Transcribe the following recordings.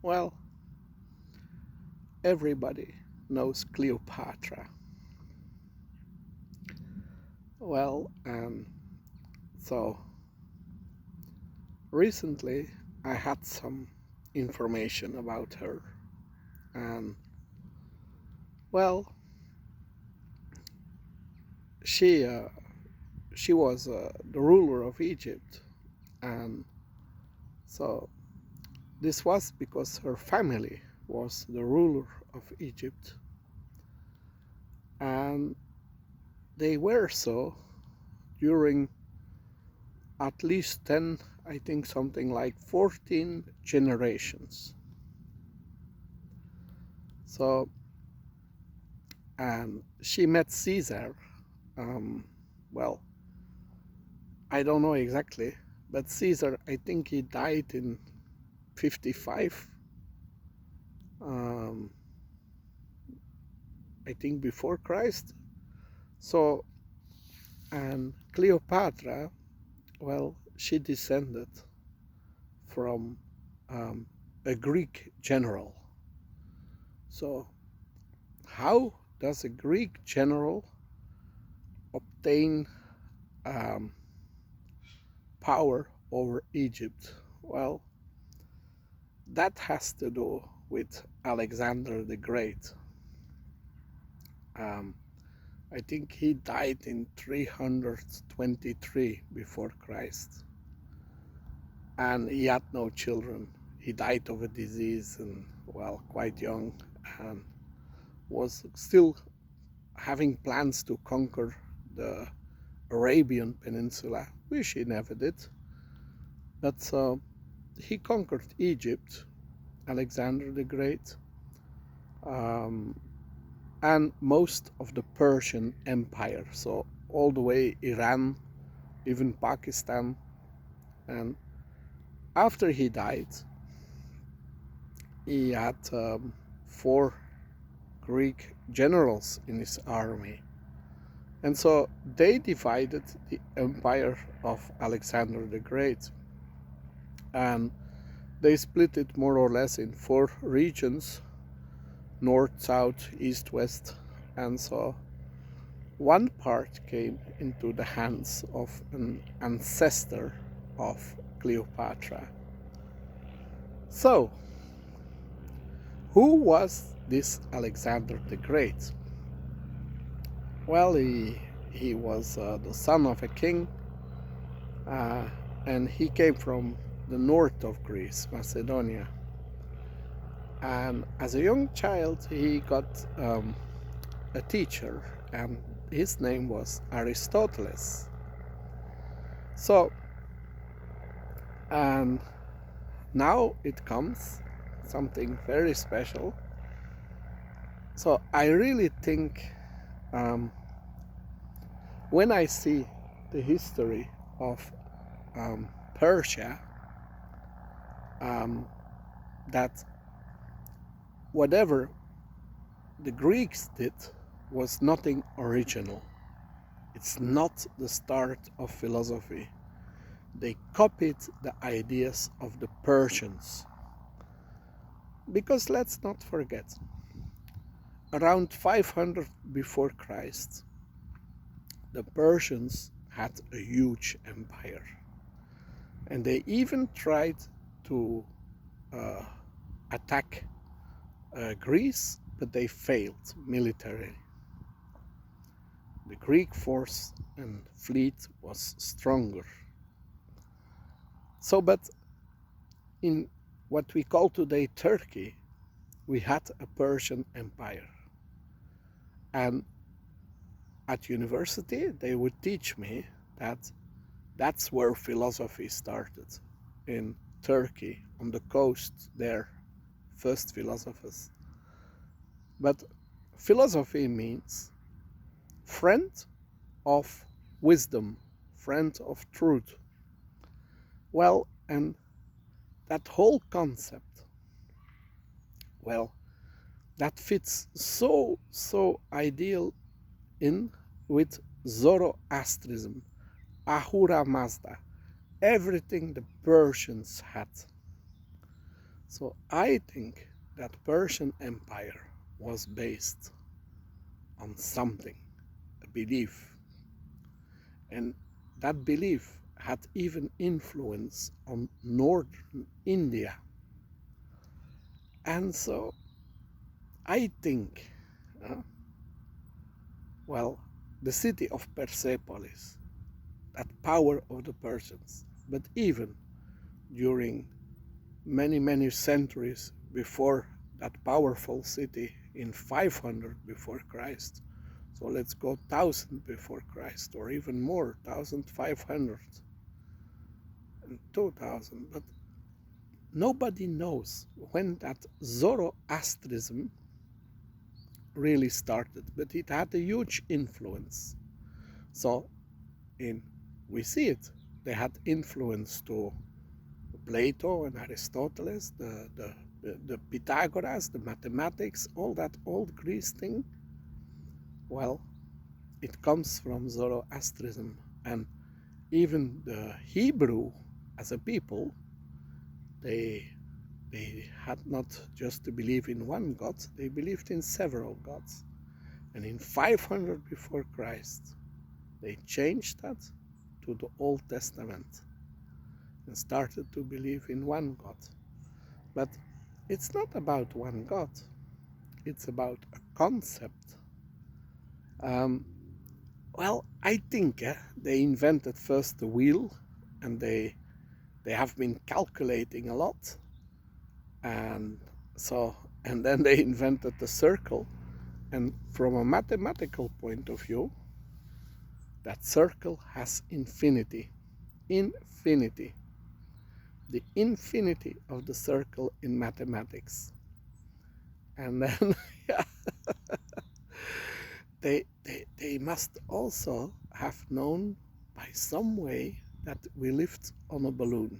Well, everybody knows Cleopatra. Well, so recently I had some information about her, and well, she uh, she was the ruler of Egypt, and so this was because her family was the ruler of Egypt, and they were so during at least 10, I think something like 14 generations. So, and she met Caesar. Um, well, I don't know exactly, but Caesar, I think he died in 55. Um, I think before Christ. So, and Cleopatra, well, she descended from a Greek general. So, how does a Greek general obtain um, power over Egypt? Well, that has to do with Alexander the Great. Um, I think he died in 323 before Christ, and he had no children. He died of a disease and, well, quite young, and was still having plans to conquer the Arabian Peninsula, which he never did. But he conquered Egypt, Alexander the Great, um, and most of the Persian Empire. So all the way Iran, even Pakistan. And after he died, he had four Greek generals in his army. And so they divided the empire of Alexander the Great. And they split it more or less in four regions: north, south, east, west. And so one part came into the hands of an ancestor of Cleopatra. So, who was this Alexander the Great? Well, he was the son of a king, uh, and he came from the north of Greece, Macedonia. And as a young child, he got a teacher, and his name was Aristotle. So, and now it comes something very special. So I really think when I see the history of Persia, that whatever the Greeks did was nothing original. It's not the start of philosophy. They copied the ideas of the Persians. Because let's not forget, around 500 before Christ, the Persians had a huge empire. And they even tried to attack Greece, but they failed militarily. The Greek force and fleet was stronger. So, but in what we call today Turkey, we had a Persian empire. And at university, they would teach me that that's where philosophy started, in Turkey, on the coast there, first philosophers. But philosophy means friend of wisdom, friend of truth. Well, and that whole concept, well, that fits so ideal in with Zoroastrism, ahura mazda, everything the Persians had. So I think that Persian Empire was based on something, a belief, and that belief had even influence on northern India. And so I think, uh, well, the city of Persepolis, that power of the Persians, but even during many centuries before that powerful city in 500 before Christ. So let's go 1000 before Christ, or even more, 1500 and 2000. But nobody knows when that Zoroastrism really started, but it had a huge influence. So in we see it, they had influence to Plato and Aristotle, the Pythagoras, the mathematics, all that old Greece thing. Well, it comes from Zoroastrism, and even the Hebrew as a people, they they had not just to believe in one God, they believed in several gods. And in 500 before Christ, they changed that to the Old Testament and started to believe in one God. But it's not about one God, it's about a concept. Um, well, I think they invented first the wheel, and they have been calculating a lot, and so and then they invented the circle, and from a mathematical point of view, that circle has infinity, infinity, the infinity of the circle in mathematics. And then yeah, they must also have known by some way that we lived on a balloon,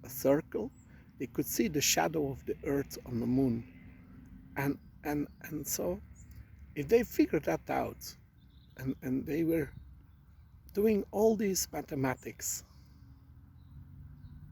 a circle. They could see the shadow of the earth on the moon, and so if they figured that out, and they were doing all these mathematics,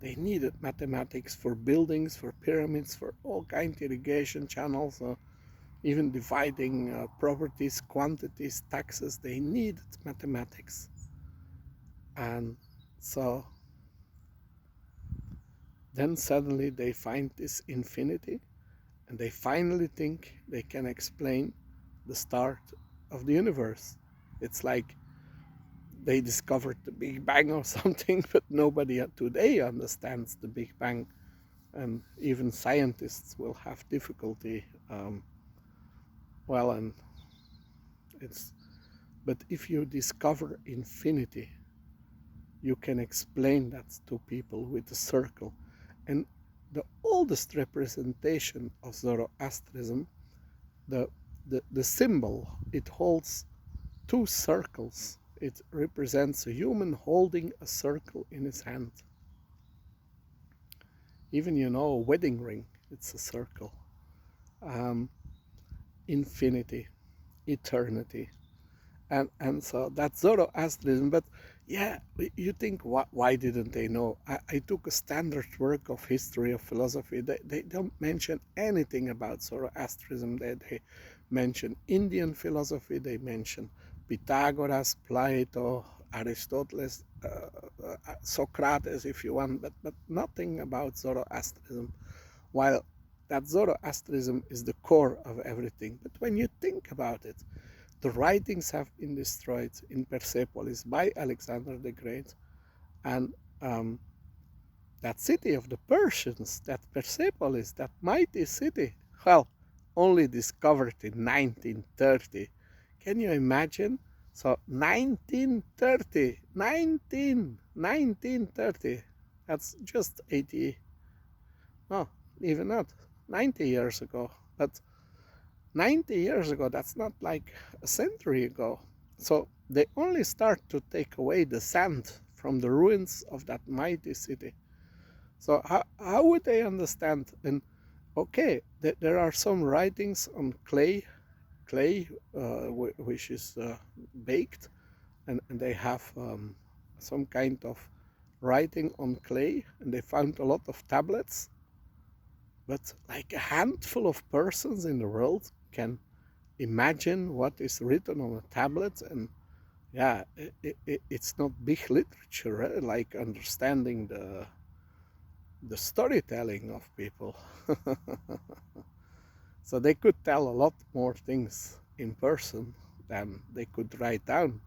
they needed mathematics for buildings, for pyramids, for all kinds of irrigation channels, even dividing properties, quantities, taxes. They needed mathematics. And so then suddenly they find this infinity, and they finally think they can explain the start of the universe. It's like they discovered the Big Bang or something, but nobody today understands the Big Bang, and even scientists will have difficulty. Well, and it's but if you discover infinity, you can explain that to people with a circle. And the oldest representation of Zoroastrism, the the symbol, it holds two circles. It represents a human holding a circle in his hand. Even, a wedding ring, it's a circle. Um, Infinity, eternity. And so that's Zoroastrianism. But yeah, you think, why didn't they know? I took a standard work of history of philosophy. They don't mention anything about Zoroastrianism. They mention Indian philosophy, they mention Pythagoras, Plato, Aristotle, Socrates, if you want, but nothing about Zoroastrianism. While that Zoroastrianism is the core of everything. But when you think about it, the writings have been destroyed in Persepolis by Alexander the Great, and that city of the Persians, that Persepolis, that mighty city, well, only discovered in 1930. Can you imagine? So 1930, 1930, that's just 80, no, even not, 90 years ago. But 90 years ago, that's not like a century ago. So they only start to take away the sand from the ruins of that mighty city. So how would they understand? And okay, there are some writings on clay, which is baked, and they have some kind of writing on clay, and they found a lot of tablets, but like a handful of persons in the world can imagine what is written on a tablet. And yeah, it's not big literature, like understanding the storytelling of people. So they could tell a lot more things in person than they could write down.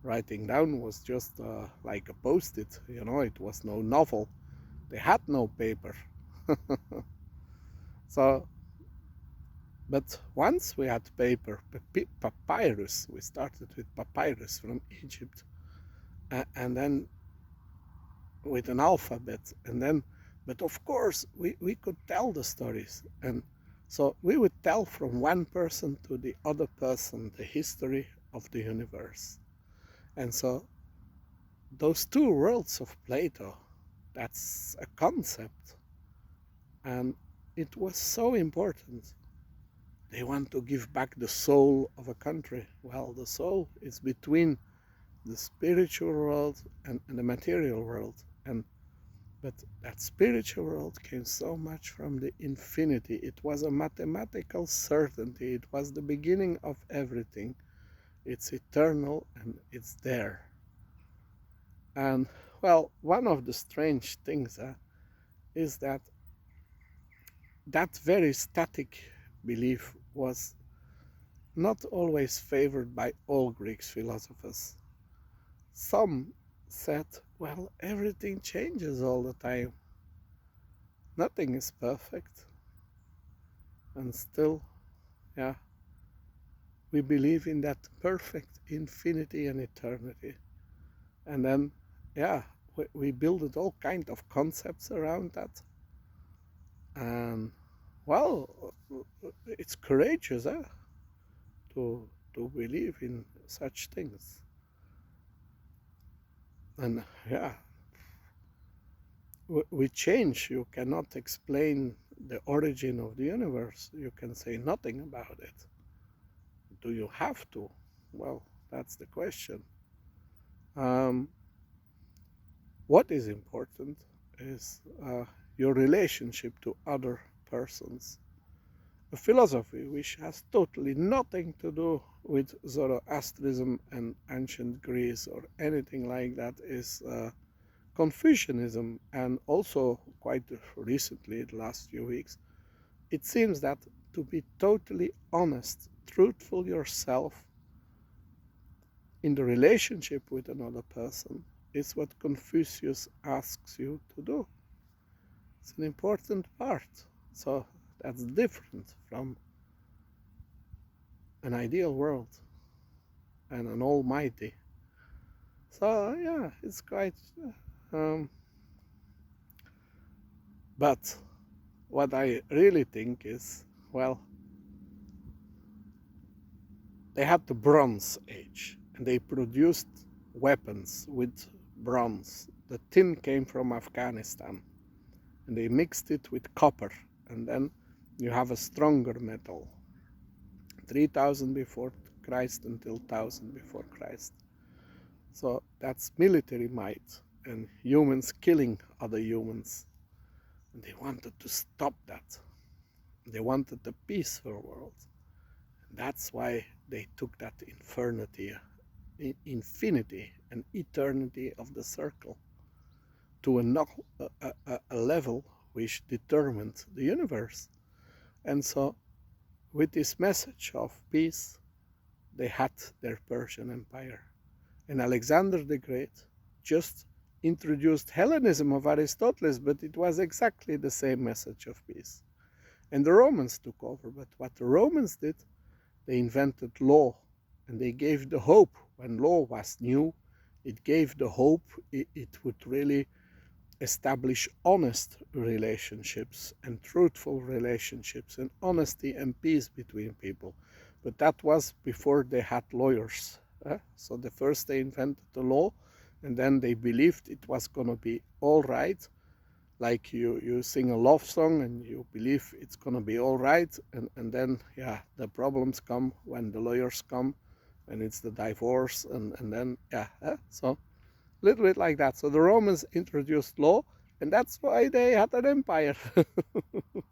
Writing down was just like a post-it, it was no novel. They had no paper. So, but once we had paper, papyrus, we started with papyrus from Egypt, and then with an alphabet, and then, but of course, we could tell the stories. And so we would tell from one person to the other person the history of the universe. And so those two worlds of Plato, that's a concept. And it was so important. They want to give back the soul of a country. Well, the soul is between the spiritual world and the material world. But that spiritual world came so much from the infinity. It was a mathematical certainty. It was the beginning of everything. It's eternal and it's there. And well, one of the strange things is that very static belief was not always favored by all Greek philosophers. Some said, well, everything changes all the time. Nothing is perfect. And still, yeah, we believe in that perfect infinity and eternity. And then, yeah, we built all kinds of concepts around that. And, well, it's courageous, to believe in such things. And, yeah, with change, you cannot explain the origin of the universe. You can say nothing about it. Do you have to? Well, that's the question. What is important is your relationship to other persons. A philosophy which has totally nothing to do with Zoroastrism and ancient Greece or anything like that is Confucianism. And also quite recently, the last few weeks, it seems that to be totally honest, truthful yourself in the relationship with another person is what Confucius asks you to do. It's an important part. So that's different from an ideal world and an almighty. So yeah, it's quite but what I really think is, well, they had the Bronze Age and they produced weapons with bronze. The tin came from Afghanistan and they mixed it with copper, and then you have a stronger metal. 3000 before Christ until 1000 before Christ. So that's military might and humans killing other humans. And they wanted to stop that. They wanted a peaceful world. And that's why they took that infinity and eternity of the circle to a level which determined the universe. And so with this message of peace, they had their Persian Empire. And Alexander the Great just introduced Hellenism of Aristotle, but it was exactly the same message of peace. And the Romans took over, but what the Romans did, they invented law, and they gave the hope. When law was new, it gave the hope it would really establish honest relationships and truthful relationships and honesty and peace between people. But that was before they had lawyers. So the first they invented the law, and then they believed it was going to be all right. Like you sing a love song and you believe it's going to be all right. And then, yeah, the problems come when the lawyers come and it's the divorce. And then, yeah. So A little bit like that. So the Romans introduced law, and that's why they had an empire.